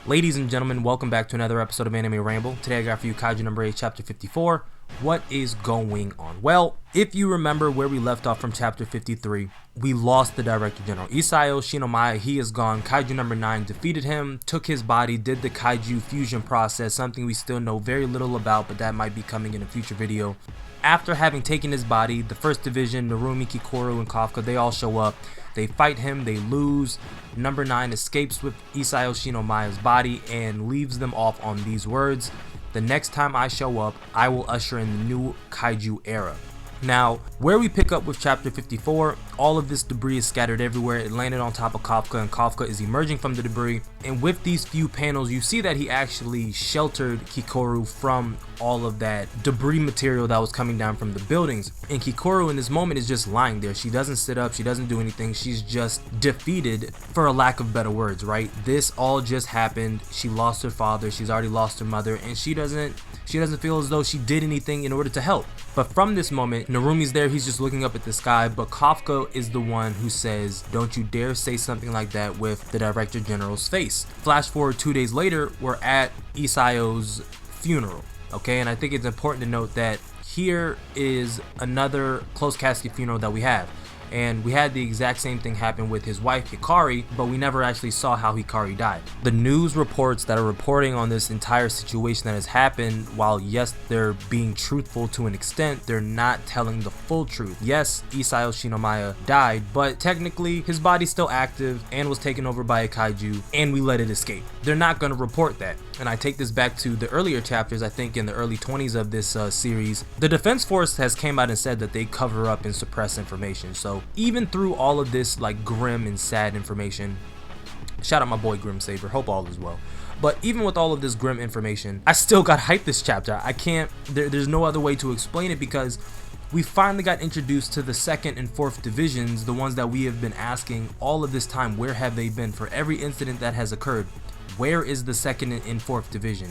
Ladies and gentlemen, welcome back to another episode of Anime Ramble. Today I got for you Kaiju No.8 Chapter 54. What is going on? Well, if you remember where we left off from Chapter 53, we lost the Director General. Isao Shinomiya, he is gone. Kaiju No.9 defeated him, took his body, did the Kaiju fusion process, something we still know very little about, but that might be coming in a future video. After having taken his body, the First Division, Narumi, Kikoru, and Kafka, they all show up. They fight him, they lose. Number 9 escapes with Isao Shinomiya's body and leaves them off on these words: "The next time I show up, I will usher in the new Kaiju Era." Now, where we pick up with Chapter 54, all of this debris is scattered everywhere. It landed on top of Kafka, and Kafka is emerging from the debris. And with these few panels, you see that he actually sheltered Kikoru from all of that debris material that was coming down from the buildings. And Kikoru in this moment is just lying there. She doesn't sit up, she doesn't do anything. She's just defeated, for a lack of better words, right? This all just happened. She lost her father, she's already lost her mother, and she doesn't feel as though she did anything in order to help. But from this moment, Narumi's there, he's just looking up at the sky, but Kafka is the one who says, "Don't you dare say something like that with the Director General's face." Flash forward 2 days later, we're at Isao's funeral, okay? And I think it's important to note that here is another close casket funeral that we have. And we had the exact same thing happen with his wife Hikari, but we never actually saw how Hikari died. The news reports that are reporting on this entire situation that has happened, while yes, they're being truthful to an extent, they're not telling the full truth. Yes, Isao Shinomiya died, but technically his body's still active and was taken over by a kaiju, and we let it escape. They're not going to report that. And I take this back to the earlier chapters. I think in the early 20s of this series, the Defense Force has came out and said that they cover up and suppress information. So even through all of this like grim and sad information, shout out my boy Grim Saber, hope all is well. But even with all of this grim information, I still got hyped this chapter. I can't, there's no other way to explain it, because we finally got introduced to the 2nd and 4th divisions, the ones that we have been asking all of this time, where have they been for every incident that has occurred? Where is the 2nd and 4th division?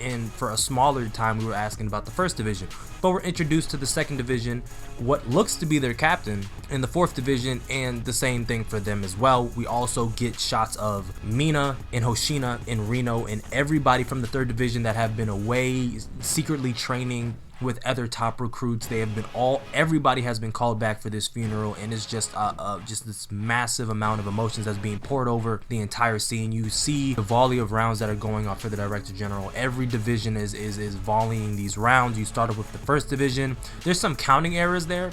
And for a smaller time we were asking about the 1st division, but we're introduced to the 2nd division, what looks to be their captain, in the 4th division, and the same thing for them as well. We also get shots of Mina and Hoshina and Reno and everybody from the 3rd division that have been away secretly training with other top recruits. They have been everybody has been called back for this funeral, and it's just this massive amount of emotions that's being poured over the entire scene. You see the volley of rounds that are going off for the Director General. Every division is volleying these rounds. You started with the 1st division. There's some counting errors there.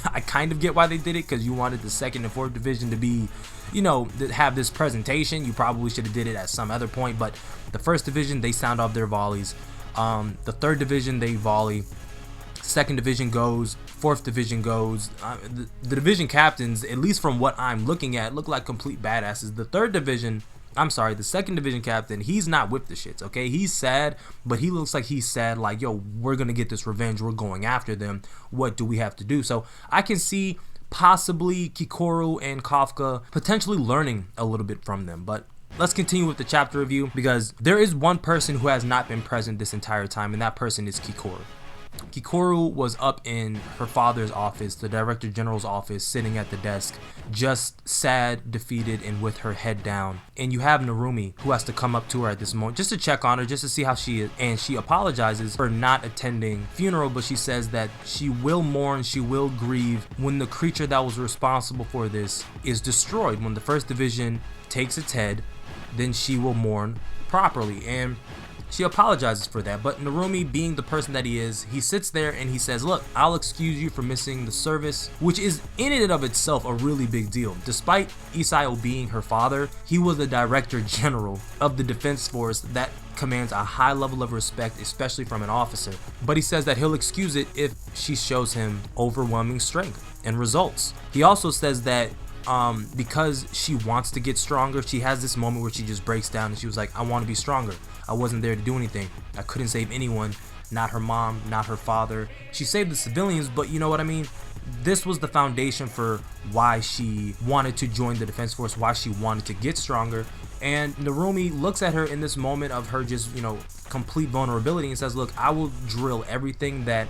I kind of get why they did it, because you wanted the 2nd and 4th division to be, you know, have this presentation. You probably should have did it at some other point, but the 1st division, they sound off their volleys. The 3rd division, they volley. 2nd division goes. 4th division goes. The division captains, at least from what I'm looking at, look like complete badasses. The 2nd division captain, he's not with the shits, okay? He's sad, but he looks like he's sad like, yo, we're gonna get this revenge, we're going after them, what do we have to do? So I can see possibly Kikoru and Kafka potentially learning a little bit from them. But let's continue with the chapter review, because there is one person who has not been present this entire time, and that person is Kikoru. Kikoru was up in her father's office, the Director General's office, sitting at the desk, just sad, defeated, and with her head down. And you have Narumi, who has to come up to her at this moment just to check on her, just to see how she is. And she apologizes for not attending funeral, but she says that she will mourn, she will grieve when the creature that was responsible for this is destroyed. When the 1st division takes its head, then she will mourn properly. And she apologizes for that, but Narumi, being the person that he is, he sits there and he says, "Look, I'll excuse you for missing the service," which is in and of itself a really big deal. Despite Isao being her father, he was the Director General of the Defense Force. That commands a high level of respect, especially from an officer. But he says that he'll excuse it if she shows him overwhelming strength and results. He also says that because she wants to get stronger, she has this moment where she just breaks down and she was like, "I want to be stronger. I wasn't there to do anything. I couldn't save anyone, not her mom, not her father. She saved the civilians, but you know what I mean? This was the foundation for why she wanted to join the Defense Force, why she wanted to get stronger." And Narumi looks at her in this moment of her just, you know, complete vulnerability and says, "Look, I will drill everything that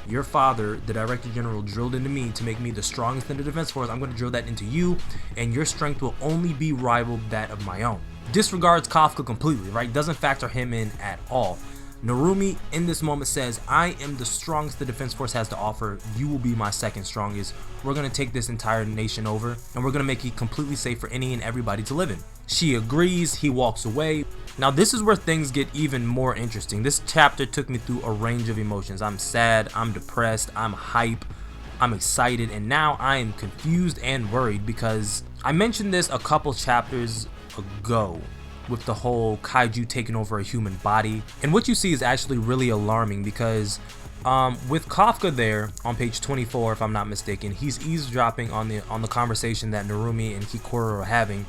your father, the Director General, drilled into me to make me the strongest in the Defense Force. I'm going to drill that into you, and your strength will only be rivaled that of my own." disregards Kafka completely, right? Doesn't factor him in at all. Narumi in this moment says, I am the strongest the Defense Force has to offer. You will be my second strongest. We're going to take this entire nation over, and we're going to make it completely safe for any and everybody to live in. She agrees. He walks away. Now this is where things get even more interesting. This chapter took me through a range of emotions. I'm sad, I'm depressed, I'm hype, I'm excited, and now I am confused and worried because I mentioned this a couple chapters ago with the whole kaiju taking over a human body, and what you see is actually really alarming because with Kafka there on page 24, if I'm not mistaken, he's eavesdropping on the conversation that Narumi and Kikoru are having.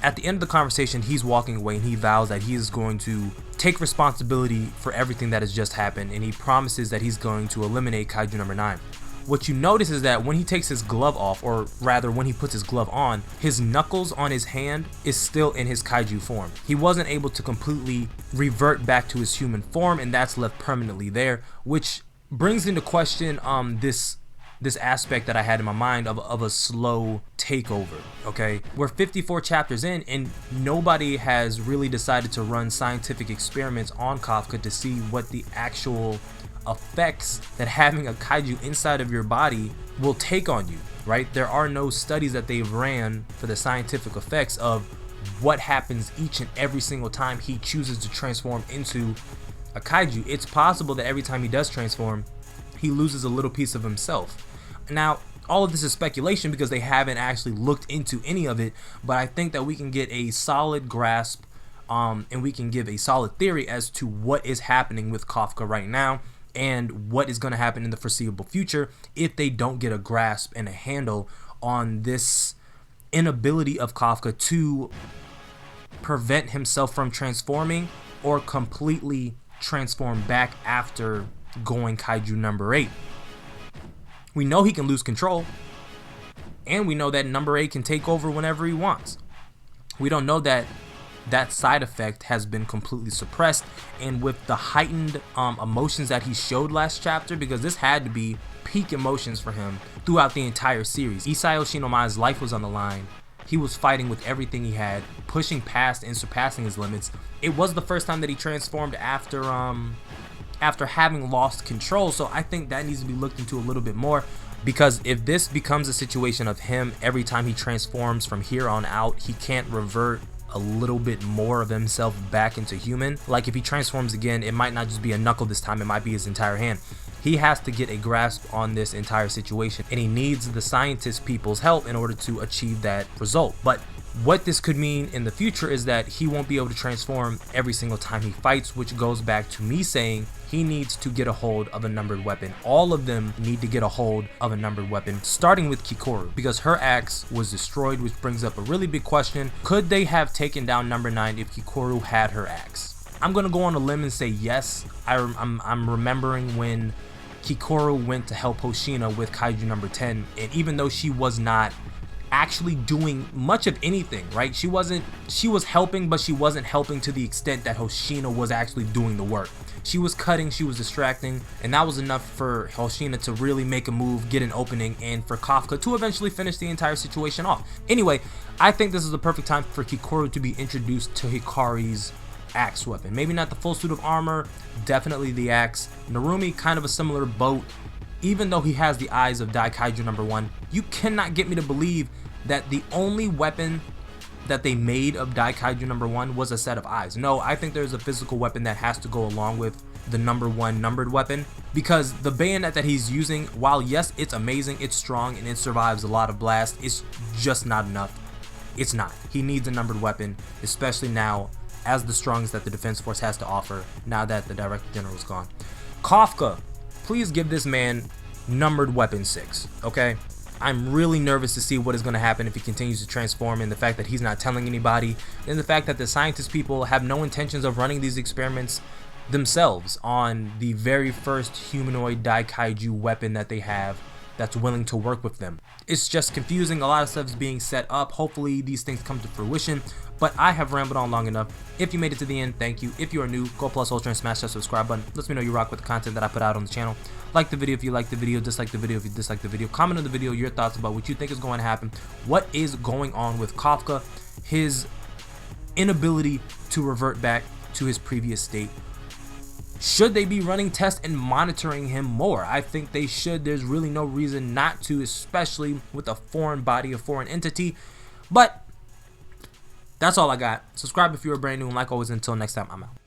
At the end of the conversation, he's walking away and he vows that he is going to take responsibility for everything that has just happened, and he promises that he's going to eliminate Kaiju number 9. What you notice is that when he takes his glove off, or rather when he puts his glove on, his knuckles on his hand is still in his kaiju form. He wasn't able to completely revert back to his human form, and that's left permanently there, which brings into question this aspect that I had in my mind of a slow takeover. Okay, we're 54 chapters in and nobody has really decided to run scientific experiments on Kafka to see what the actual effects that having a kaiju inside of your body will take on you, right? There are no studies that they've ran for the scientific effects of what happens each and every single time he chooses to transform into a kaiju. It's possible that every time he does transform, he loses a little piece of himself. Now, all of this is speculation because they haven't actually looked into any of it, but I think that we can get a solid grasp and we can give a solid theory as to what is happening with Kafka right now and what is going to happen in the foreseeable future if they don't get a grasp and a handle on this inability of Kafka to prevent himself from transforming or completely transform back after going Kaiju number 8. We know he can lose control, and we know that number 8 can take over whenever he wants. We don't know that that side effect has been completely suppressed, and with the heightened emotions that he showed last chapter, because this had to be peak emotions for him throughout the entire series. Isai Oshinomiya's life was on the line. He was fighting with everything he had, pushing past and surpassing his limits. It was the first time that he transformed after having lost control, so I think that needs to be looked into a little bit more, because if this becomes a situation of him every time he transforms from here on out, he can't revert a little bit more of himself back into human. Like if he transforms again, it might not just be a knuckle this time, it might be his entire hand. He has to get a grasp on this entire situation, and he needs the scientist people's help in order to achieve that result. But what this could mean in the future is that he won't be able to transform every single time he fights, which goes back to me saying he needs to get a hold of a numbered weapon. All of them need to get a hold of a numbered weapon, starting with Kikoru, because her axe was destroyed, which brings up a really big question. Could they have taken down number 9 if Kikoru had her axe? I'm gonna go on a limb and say yes. I'm remembering when Kikoru went to help Hoshina with Kaiju number 10, and even though she was not actually doing much of anything, right? She was helping, but she wasn't helping to the extent that Hoshina was actually doing the work. She was cutting, she was distracting, and that was enough for Hoshina to really make a move, get an opening, and for Kafka to eventually finish the entire situation off. Anyway, I think this is the perfect time for Kikoru to be introduced to Hikari's axe weapon. Maybe not the full suit of armor, definitely the axe. Narumi, kind of a similar boat. Even though he has the eyes of Kaiju number 1, you cannot get me to believe that the only weapon that they made of Kaiju number 1 was a set of eyes. No, I think there's a physical weapon that has to go along with the number 1 numbered weapon, because the bayonet that he's using, while yes, it's amazing, it's strong, and it survives a lot of blasts, it's just not enough. It's not. He needs a numbered weapon, especially now as the strongest that the Defense Force has to offer now that the Director General is gone. Kafka, please give this man numbered weapon 6, okay? I'm really nervous to see what is going to happen if he continues to transform, and the fact that he's not telling anybody, and the fact that the scientist people have no intentions of running these experiments themselves on the very first humanoid Kaiju weapon that they have that's willing to work with them. It's just confusing. A lot of stuff is being set up. Hopefully these things come to fruition, but I have rambled on long enough. If you made it to the end, thank you. If you are new, go plus ultra and smash that subscribe button. Let me know you rock with the content that I put out on the channel. Like the video if you like the video, dislike the video if you dislike the video. Comment on the video your thoughts about what you think is going to happen, what is going on with Kafka, his inability to revert back to his previous state. Should they be running tests and monitoring him more? I think they should. There's really no reason not to, especially with a foreign body, a foreign entity. But that's all I got. Subscribe if you're brand new, and like always, until next time, I'm out.